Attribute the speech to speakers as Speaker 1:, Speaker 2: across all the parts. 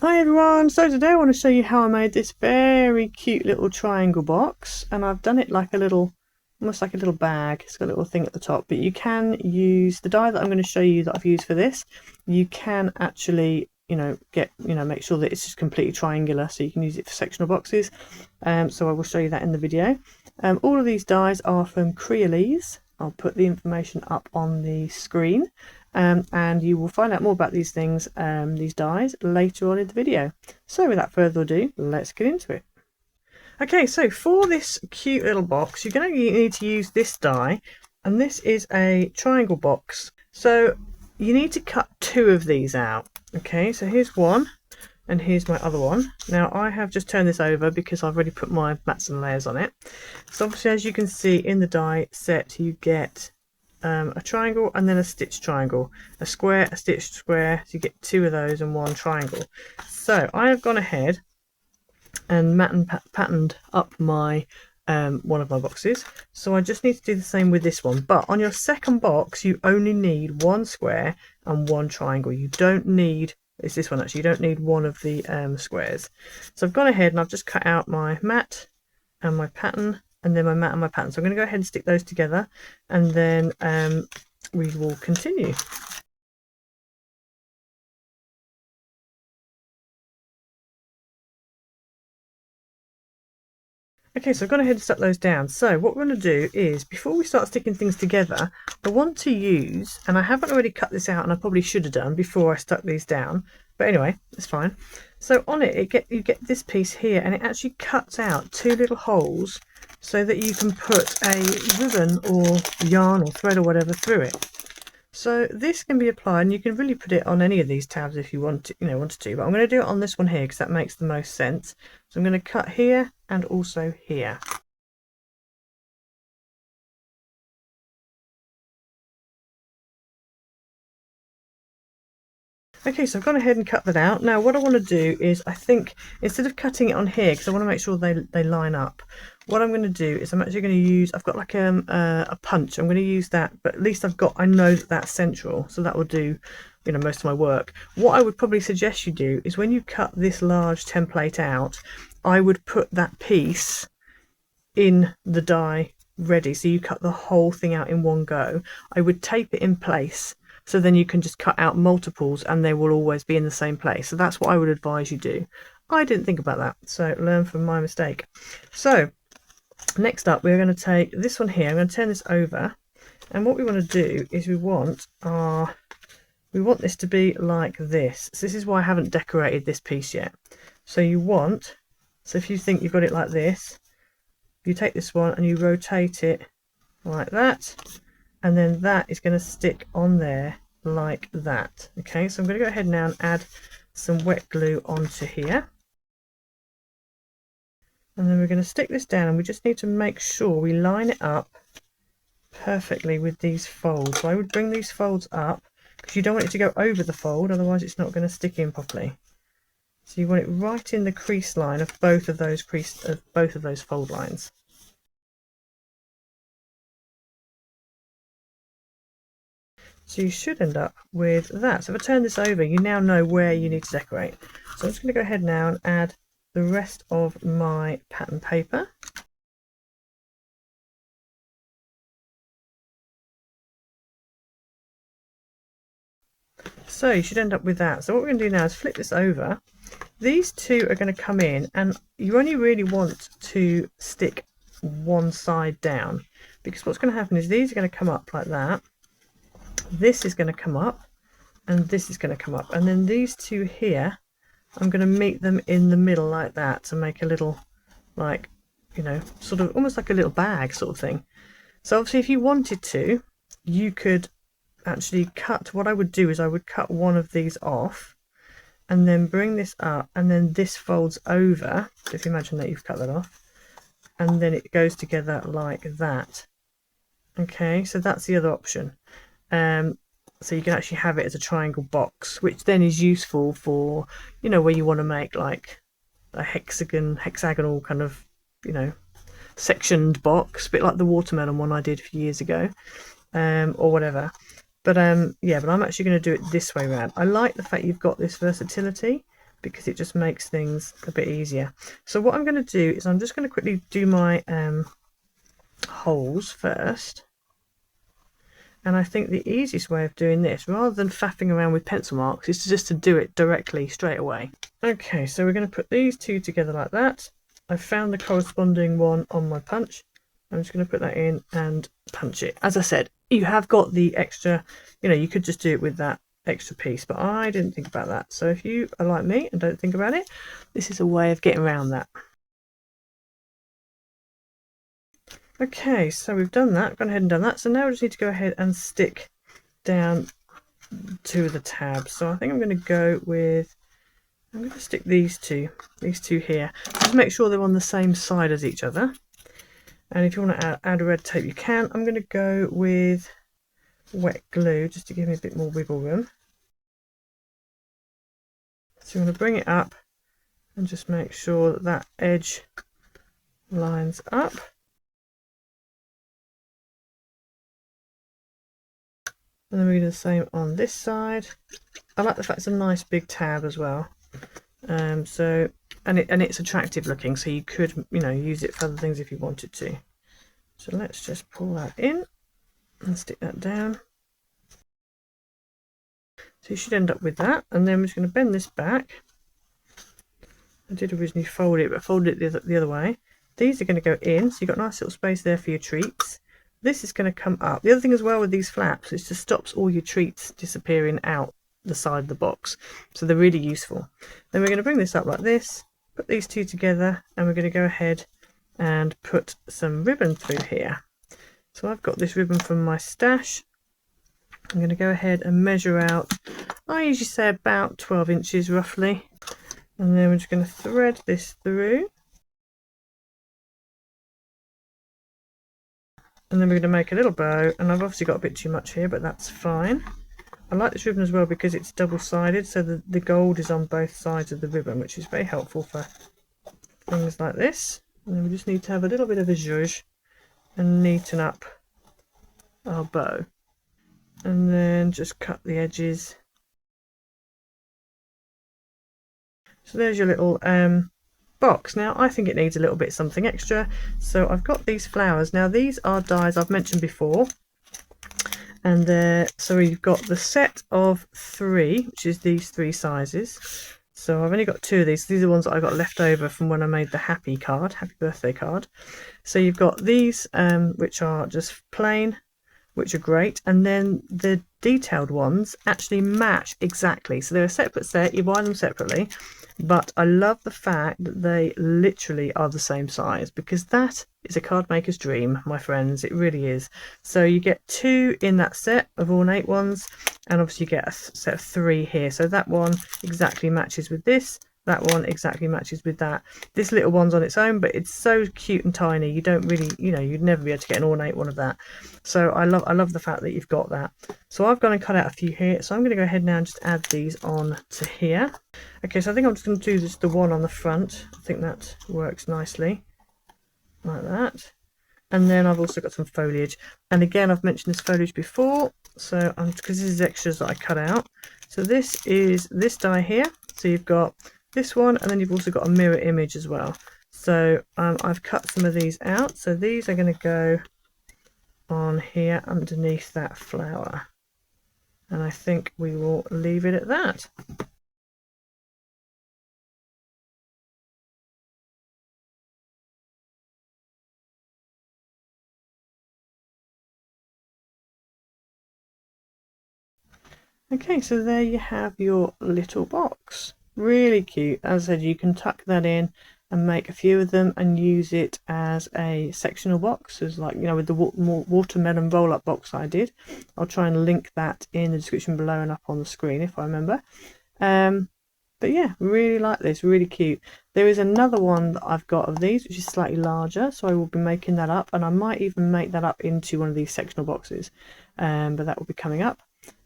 Speaker 1: Hi everyone, so today I want to show you how I made this very cute little triangle box, and I've done it like a little, almost like a little bag. It's got a little thing at the top, but you can use the die that I'm going to show you that I've used for this. You can actually make sure that it's just completely triangular, so you can use it for sectional boxes. So I will show you that in the video. All of these dies are from Creolese. I'll put the information up on the screen. And you will find out more about these things, these dies, later on in the video. So without further ado, let's get into it. Okay, so for this cute little box, you're going to need to use this die, and this is a triangle box. So you need to cut two of these out. Okay, so here's one, and here's my other one. Now I have just turned this over because I've already put my mats and layers on it. So obviously, as you can see in the die set, you get a triangle and then a stitched triangle, a square, a stitched square, so you get two of those and one triangle. So I have gone ahead and patterned up my one of my boxes, so I just need to do the same with this one. But on your second box you only need one square and one triangle. You don't need, it's this one actually, you don't need one of the squares. So I've gone ahead and I've just cut out my mat and my pattern, and then my mat and my pattern. So I'm going to go ahead and stick those together, and then we will continue. Okay, so I've gone ahead and stuck those down. So what we're going to do is, before we start sticking things together, I want to use, and I haven't already cut this out, and I probably should have done before I stuck these down, but anyway, it's fine. So on it, you get this piece here, and it actually cuts out two little holes so that you can put a ribbon or yarn or thread or whatever through it. So this can be applied, and you can really put it on any of these tabs if you wanted to, but I'm going to do it on this one here because that makes the most sense. So I'm going to cut here and also here. Okay, so I've gone ahead and cut that out. Now what I want to do is, I think instead of cutting it on here, because I want to make sure they line up, what I'm going to do is I'm actually going to use, I've got like a punch, I'm going to use that, but at least I know that that's central, so that will do most of my work. What I would probably suggest you do is, when you cut this large template out, I would put that piece in the die ready, so you cut the whole thing out in one go. I would tape it in place, so then you can just cut out multiples and they will always be in the same place. So that's what I would advise you do. I didn't think about that, so learn from my mistake. So next up, we're going to take this one here. I'm going to turn this over, and what we want to do is we want this to be like this. So this is why I haven't decorated this piece yet. So if you think you've got it like this, you take this one and you rotate it like that, and then that is going to stick on there like that. Okay, so I'm going to go ahead now and add some wet glue onto here, and then we're going to stick this down, and we just need to make sure we line it up perfectly with these folds. So I would bring these folds up, because you don't want it to go over the fold, otherwise it's not going to stick in properly. So you want it right in the crease line of both of those fold lines. So you should end up with that. So if I turn this over, you now know where you need to decorate. So I'm just going to go ahead now and add the rest of my pattern paper. So you should end up with that. So what we're going to do now is flip this over. These two are going to come in, and you only really want to stick one side down, because what's going to happen is these are going to come up like that. This is going to come up, and this is going to come up, and then these two here, I'm going to meet them in the middle like that to make a little, like, sort of almost like a little bag sort of thing. So obviously if you wanted to, you could actually cut, what I would do is I would cut one of these off and then bring this up, and then this folds over. So if you imagine that you've cut that off, and then it goes together like that. Okay, so that's the other option. So you can actually have it as a triangle box, which then is useful for, where you want to make like a hexagonal kind of, sectioned box, a bit like the watermelon one I did a few years ago, or whatever. But yeah, but I'm actually going to do it this way around. I like the fact you've got this versatility, because it just makes things a bit easier. So what I'm going to do is I'm just going to quickly do my holes first. And I think the easiest way of doing this, rather than faffing around with pencil marks, is just to do it directly straight away. Okay, so we're going to put these two together like that. I've found the corresponding one on my punch. I'm just going to put that in and punch it. As I said, you have got the extra, you could just do it with that extra piece, but I didn't think about that. So if you are like me and don't think about it, this is a way of getting around that. Okay, so we've done that, gone ahead and done that. So now we just need to go ahead and stick down two of the tabs. So I think I'm going to stick these two here. Just make sure they're on the same side as each other. And if you want to add red tape, you can. I'm going to go with wet glue just to give me a bit more wiggle room. So I'm going to bring it up and just make sure that that edge lines up. And then we do the same on this side. I like the fact it's a nice big tab as well. And it's attractive looking, so you could use it for other things if you wanted to. So let's just pull that in and stick that down. So you should end up with that, and then we're just going to bend this back. I did originally fold it, but folded it the other way. These are going to go in, so you've got a nice little space there for your treats. This is going to come up. The other thing as well with these flaps is it just stops all your treats disappearing out the side of the box. So they're really useful. Then we're going to bring this up like this, put these two together, and we're going to go ahead and put some ribbon through here. So I've got this ribbon from my stash. I'm going to go ahead and measure out, I usually say about 12 inches roughly. And then we're just going to thread this through. And then we're going to make a little bow, and I've obviously got a bit too much here, but that's fine. I like this ribbon as well because it's double-sided, so the gold is on both sides of the ribbon, which is very helpful for things like this. And then we just need to have a little bit of a zhuzh and neaten up our bow. And then just cut the edges. So there's your little box. Now I think it needs a little bit something extra, so I've got these flowers. Now these are dies I've mentioned before, and so you've got the set of 3, which is these 3 sizes. So I've only got 2 of these. These are the ones that I got left over from when I made the happy birthday card. So you've got these which are just plain, which are great, and then the detailed ones actually match exactly. So they're a separate set, you buy them separately, but I love the fact that they literally are the same size, because that is a card maker's dream, my friends. It really is. So you get 2 in that set of ornate ones, and obviously you get a set of 3 here. So that one exactly matches with this, that one exactly matches with that. This little one's on its own, but it's so cute and tiny, you don't really, you'd never be able to get an ornate one of that. So I love the fact that you've got that. So I've gone and cut out a few here, so I'm going to go ahead now and just add these on to here. Okay, so I think I'm just going to do just the one on the front. I think that works nicely like that. And then I've also got some foliage, and again I've mentioned this foliage before, so because this is extras that I cut out. So this is this die here, so you've got this one, and then you've also got a mirror image as well. So I've cut some of these out, so these are going to go on here underneath that flower, and I think we will leave it at that. Okay, so there you have your little box. Really cute. As I said, you can tuck that in and make a few of them and use it as a sectional box, as like, with the watermelon roll-up box I did. I'll try and link that in the description below and up on the screen if I remember. But yeah, really like this, really cute. There is another one that I've got of these, which is slightly larger, so I will be making that up, and I might even make that up into one of these sectional boxes, but that will be coming up.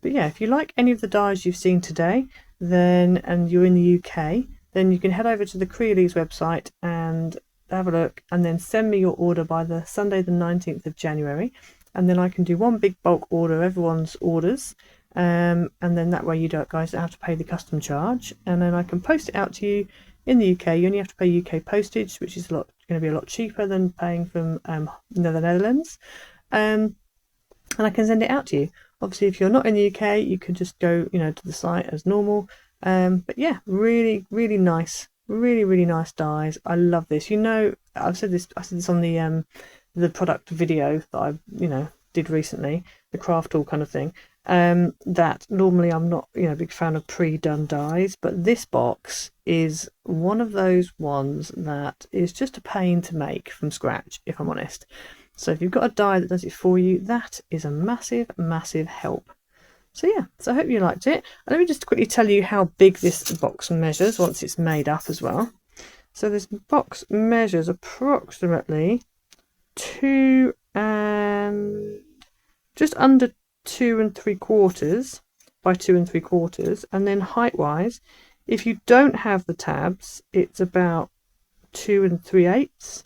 Speaker 1: But yeah, if you like any of the dies you've seen today, and you're in the UK, then you can head over to the Creeley's website and have a look, and then send me your order by the Sunday the 19th of January, and then I can do one big bulk order of everyone's orders, and then that way you guys don't have to pay the custom charge, and then I can post it out to you. In the UK, you only have to pay UK postage, which is going to be a lot cheaper than paying from the Netherlands, and I can send it out to you. Obviously, if you're not in the UK, you can just go, to the site as normal. But yeah, really, really nice, really nice dies. I love this. I said this on the product video that I did recently, the craft tool kind of thing. That normally I'm not a big fan of pre-done dies, but this box is one of those ones that is just a pain to make from scratch, if I'm honest. So if you've got a die that does it for you, that is a massive help. So yeah, so I hope you liked it. And let me just quickly tell you how big this box measures once it's made up as well. So this box measures approximately just under 2 3/4 by 2 3/4, and then height wise, if you don't have the tabs, it's about 2 3/8,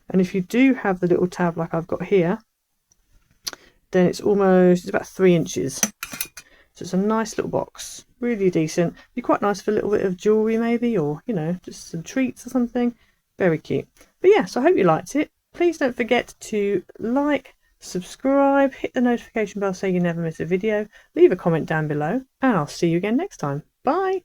Speaker 1: and if you do have the little tab like I've got here, then it's about 3 inches. So it's a nice little box, really decent. Be quite nice for a little bit of jewellery maybe, or just some treats or something. Very cute. But yeah, so I hope you liked it. Please don't forget to like, subscribe, hit the notification bell so you never miss a video, leave a comment down below, and I'll see you again next time. Bye!